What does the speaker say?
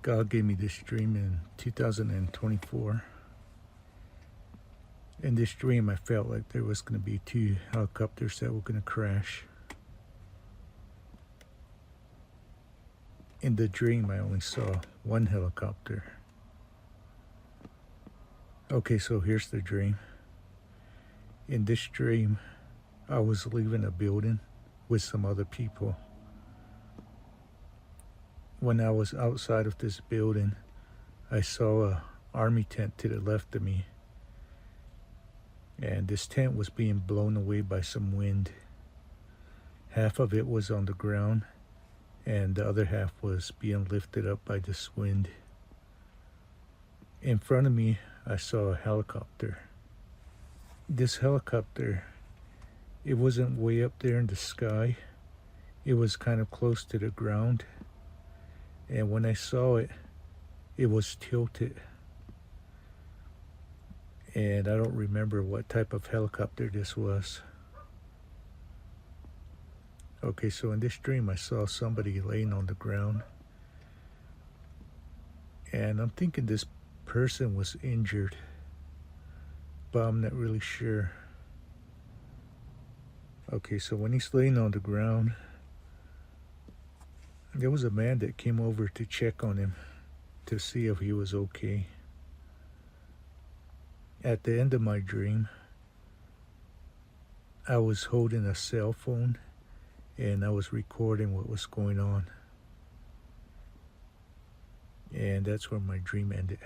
God gave me this dream in 2024. In this dream, I felt like there was going to be two helicopters that were going to crash. In the dream, I only saw one helicopter. Okay, so here's the dream. In this dream, I was leaving a building with some other people. When I was outside of this building, I saw an army tent to the left of me. And this tent was being blown away by some wind. Half of it was on the ground, and the other half was being lifted up by this wind. In front of me, I saw a helicopter. This helicopter, it wasn't way up there in the sky. It was kind of close to the ground. And when I saw it, it was tilted. And I don't remember what type of helicopter this was. Okay, so in this dream, I saw somebody laying on the ground. And I'm thinking this person was injured, but I'm not really sure. Okay, so when he's laying on the ground, there was a man that came over to check on him to see if he was okay. At the end of my dream, I was holding a cell phone and I was recording what was going on. And that's where my dream ended.